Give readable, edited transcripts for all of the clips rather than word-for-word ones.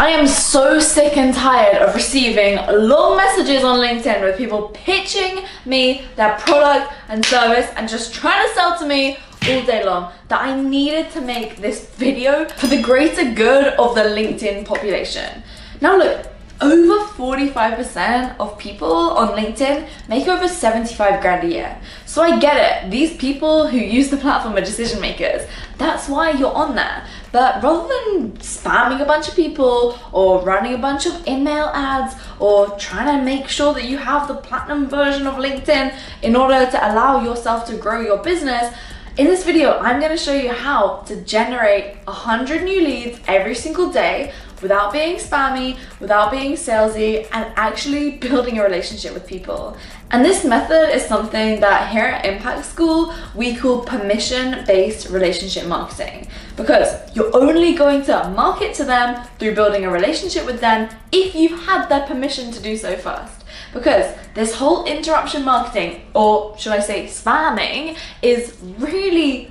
I am so sick and tired of receiving long messages on LinkedIn with people pitching me their product and service and just trying to sell to me all day long that I needed to make this video for the greater good of the LinkedIn population. Now look, over 45% of people on LinkedIn make over 75 grand a year. So I get it, these people who use the platform are decision makers. That's why you're on there. But rather than spamming a bunch of people or running a bunch of email ads or trying to make sure that you have the platinum version of LinkedIn in order to allow yourself to grow your business, in this video, I'm going to show you how to generate 100 new leads every single day without being spammy, without being salesy, and actually building a relationship with people. And this method is something that here at Impact School, we call permission-based relationship marketing, because you're only going to market to them through building a relationship with them if you've had their permission to do so first. Because this whole interruption marketing, or should I say spamming, is really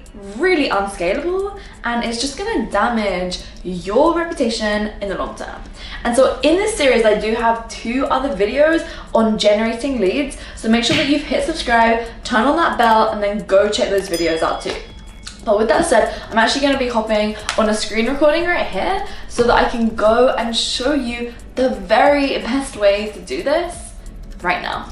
unscalable, and it's just gonna damage your reputation in the long term. And so in this series, I do have 2 other videos on generating leads, so make sure that you've hit subscribe, turn on that bell, and then go check those videos out too. But with that said, I'm actually going to be hopping on a screen recording right here so that I can go and show you the very best way to do this right now.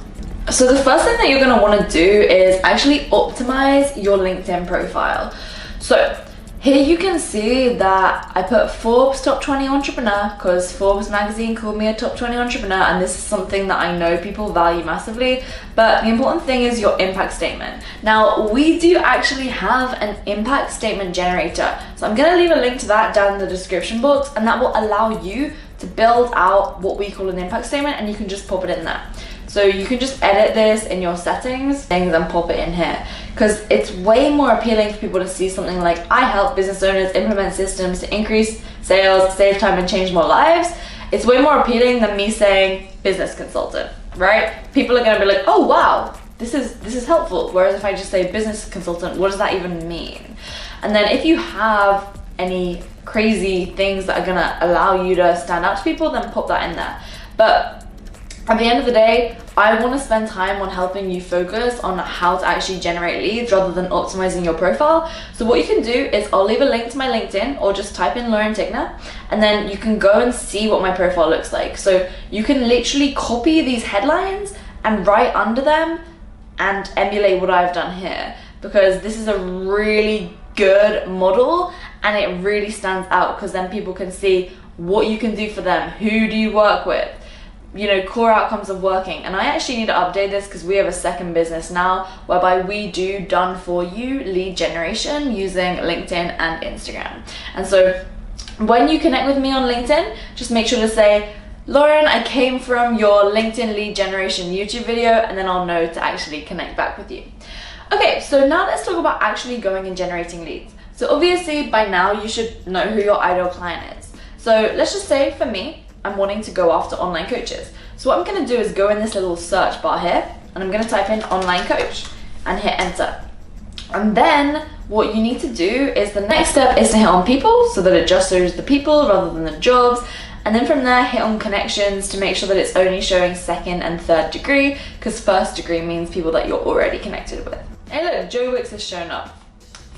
So the first thing that you're going to want to do is actually optimize your LinkedIn profile. So here you can see that I put Forbes Top 20 Entrepreneur because Forbes magazine called me a top 20 entrepreneur, and this is something that I know people value massively. But the important thing is your impact statement. Now, we do actually have an impact statement generator. So I'm going to leave a link to that down in the description box, and that will allow you to build out what we call an impact statement, and you can just pop it in there. So you can just edit this in your settings and pop it in here, because it's way more appealing for people to see something like, I help business owners implement systems to increase sales, save time, and change more lives. It's way more appealing than me saying business consultant, right? People are going to be like, oh wow, this is helpful. Whereas if I just say business consultant, what does that even mean? And then if you have any crazy things that are going to allow you to stand out to people, then pop that in there. But at the end of the day, I want to spend time on helping you focus on how to actually generate leads rather than optimizing your profile. So what you can do is I'll leave a link to my LinkedIn, or just type in Lauren Tigner, and then you can go and see what my profile looks like. So you can literally copy these headlines and write under them and emulate what I've done here, because this is a really good model and it really stands out, because then people can see what you can do for them. Who do you work with? You know, core outcomes of working. And I actually need to update this because we have a second business now whereby we do done for you lead generation using LinkedIn and Instagram. And so when you connect with me on LinkedIn, just make sure to say, Lauren, I came from your LinkedIn lead generation YouTube video, and then I'll know to actually connect back with you. Okay, so now let's talk about actually going and generating leads. So obviously by now you should know who your ideal client is. So let's just say for me, I'm wanting to go after online coaches. So what I'm going to do is go in this little search bar here, and I'm going to type in online coach and hit enter. And then what you need to do is the next step is to hit on people, so that it just shows the people rather than the jobs. And then from there, hit on connections to make sure that it's only showing 2nd and 3rd degree, because 1st degree means people that you're already connected with. Hey look, Joe Wicks has shown up.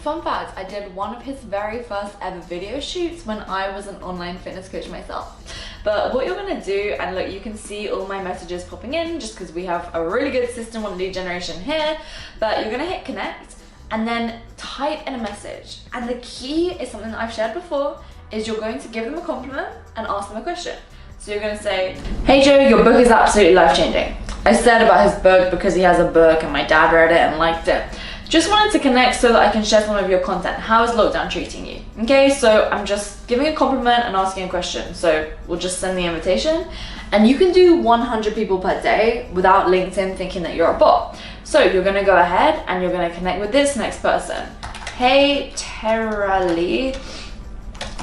Fun fact, I did one of his very first ever video shoots when I was an online fitness coach myself. But what you're gonna do, and look, you can see all my messages popping in just because we have a really good system on lead generation here, but you're gonna hit connect and then type in a message. And the key is something that I've shared before, is you're going to give them a compliment and ask them a question. So you're gonna say, hey Joe, your book is absolutely life-changing. I said about his book because he has a book and my dad read it and liked it. Just wanted to connect so that I can share some of your content. How is lockdown treating you? Okay, so I'm just giving a compliment and asking a question. So we'll just send the invitation, and you can do 100 people per day without LinkedIn thinking that you're a bot. So you're gonna go ahead and you're gonna connect with this next person. Hey Terali,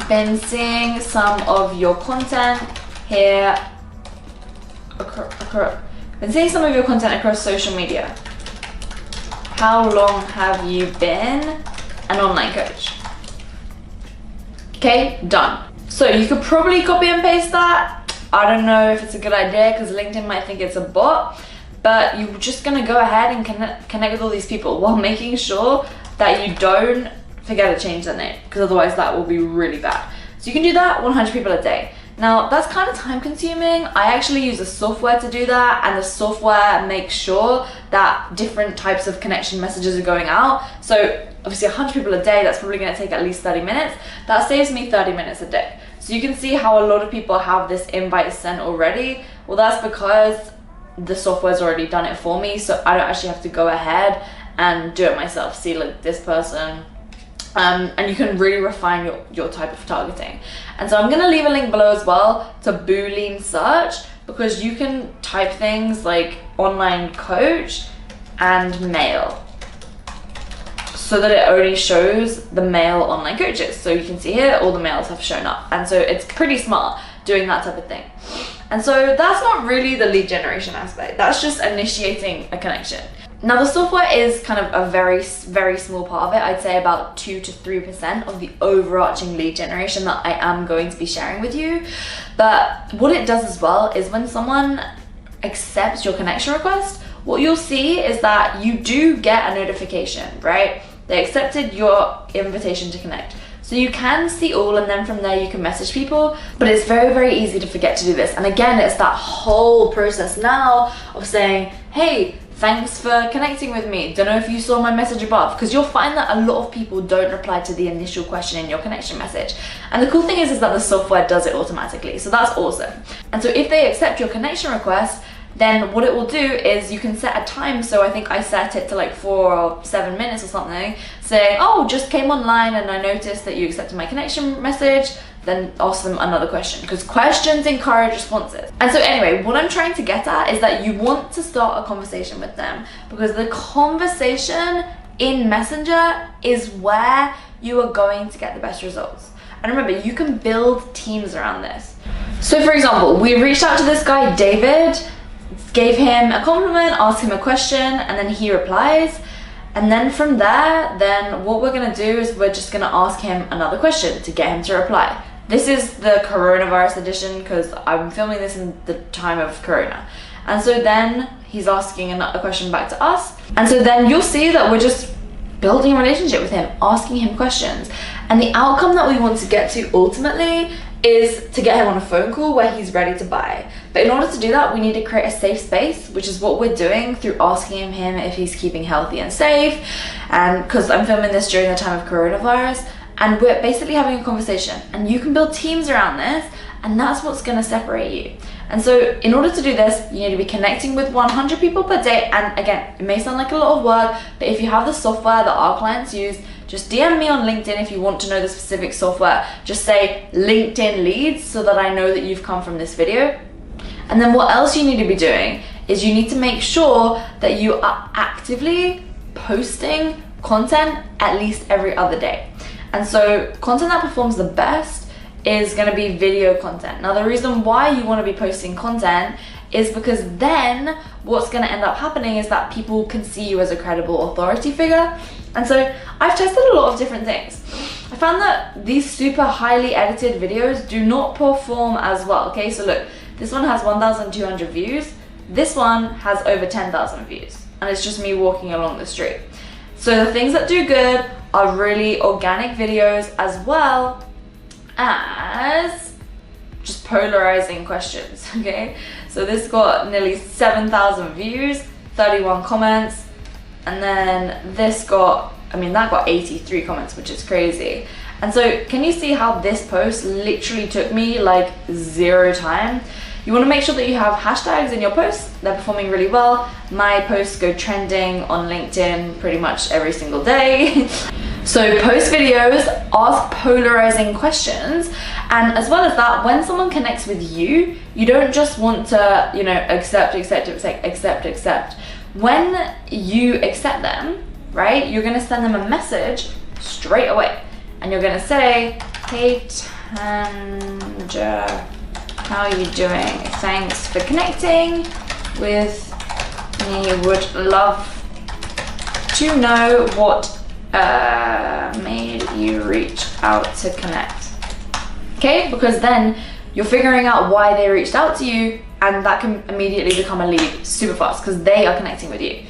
been seeing some of your content here. Been seeing some of your content across social media. How long have you been an online coach? Okay, done. So you could probably copy and paste that. I don't know if it's a good idea because LinkedIn might think it's a bot, but you're just gonna go ahead and connect with all these people while making sure that you don't forget to change their name, because otherwise that will be really bad. So you can do that 100 people a day. Now that's kind of time consuming. I actually use a software to do that, and the software makes sure that different types of connection messages are going out. So obviously 100 people a day, that's probably going to take at least 30 minutes. That saves me 30 minutes a day. So you can see how a lot of people have this invite sent already. Well, that's because the software's already done it for me, so I don't actually have to go ahead and do it myself. See, like this person. And you can really refine your type of targeting. And so I'm gonna leave a link below as well to Boolean search, because you can type things like online coach and male, so that it only shows the male online coaches. So you can see here, all the males have shown up. And so it's pretty smart doing that type of thing. And so that's not really the lead generation aspect. That's just initiating a connection. Now the software is kind of a very, very small part of it. I'd say about 2 to 3% of the overarching lead generation that I am going to be sharing with you. But what it does as well is when someone accepts your connection request, what you'll see is that you do get a notification, right? They accepted your invitation to connect. So you can see all, and then from there you can message people, but it's very, very easy to forget to do this. And again, it's that whole process now of saying, hey, thanks for connecting with me. Don't know if you saw my message above, because you'll find that a lot of people don't reply to the initial question in your connection message. And the cool thing is that the software does it automatically. So that's awesome. And so if they accept your connection request, then what it will do is you can set a time. So I think I set it to like 4 or 7 minutes or something, saying, oh, just came online and I noticed that you accepted my connection message. Then ask them another question, because questions encourage responses. And so anyway, what I'm trying to get at is that you want to start a conversation with them, because the conversation in Messenger is where you are going to get the best results. And remember, you can build teams around this. So for example, we reached out to this guy, David, gave him a compliment, asked him a question, and then he replies. And then from there, then what we're gonna do is we're just gonna ask him another question to get him to reply. This is the coronavirus edition, because I'm filming this in the time of Corona. And so then he's asking a question back to us. And so then you'll see that we're just building a relationship with him, asking him questions. And the outcome that we want to get to ultimately is to get him on a phone call where he's ready to buy. But in order to do that, we need to create a safe space, which is what we're doing through asking him if he's keeping healthy and safe. And because I'm filming this during the time of coronavirus, and we're basically having a conversation, and you can build teams around this, and that's what's going to separate you. And so in order to do this, you need to be connecting with 100 people per day. And again, it may sound like a lot of work, but if you have the software that our clients use, just DM me on LinkedIn if you want to know the specific software. Just say LinkedIn leads so that I know that you've come from this video. And then what else you need to be doing is you need to make sure that you are actively posting content at least every other day. And so content that performs the best is going to be video content. Now the reason why you want to be posting content is because then what's going to end up happening is that people can see you as a credible authority figure. And so I've tested a lot of different things. I found that these super highly edited videos do not perform as well. Okay, so look, this one has 1,200 views. This one has over 10,000 views, and it's just me walking along the street. So the things that do good are really organic videos, as well as just polarizing questions, okay? So this got nearly 7,000 views, 31 comments, and then this got, that got 83 comments, which is crazy. And so can you see how this post literally took me like 0 time? You want to make sure that you have hashtags in your posts. They're performing really well. My posts go trending on LinkedIn pretty much every single day. So post videos, ask polarizing questions, and as well as that, when someone connects with you, you don't just want to, accept. When you accept them, right, you're gonna send them a message straight away, and you're gonna say, hey Tanja, how are you doing? Thanks for connecting with me. Would love to know what made you reach out to connect. okay? Because then you're figuring out why they reached out to you, and that can immediately become a lead super fast because they are connecting with you.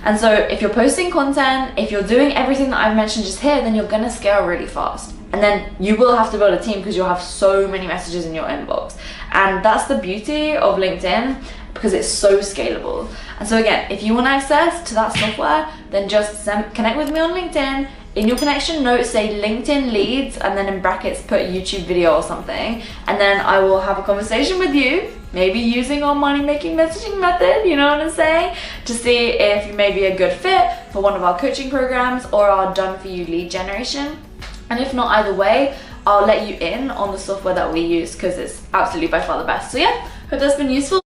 And so if you're posting content, if you're doing everything that I've mentioned just here, then you're gonna scale really fast. And then you will have to build a team because you'll have so many messages in your inbox. And that's the beauty of LinkedIn, because it's so scalable. And so again, if you want access to that software, then just connect with me on LinkedIn. In your connection notes, say LinkedIn leads, and then in brackets put YouTube video or something, and then I will have a conversation with you, maybe using our money making messaging method, you know what I'm saying, to see if you may be a good fit for one of our coaching programs or our done for you lead generation. And if not, either way, I'll let you in on the software that we use because it's absolutely by far the best. So yeah, hope that's been useful.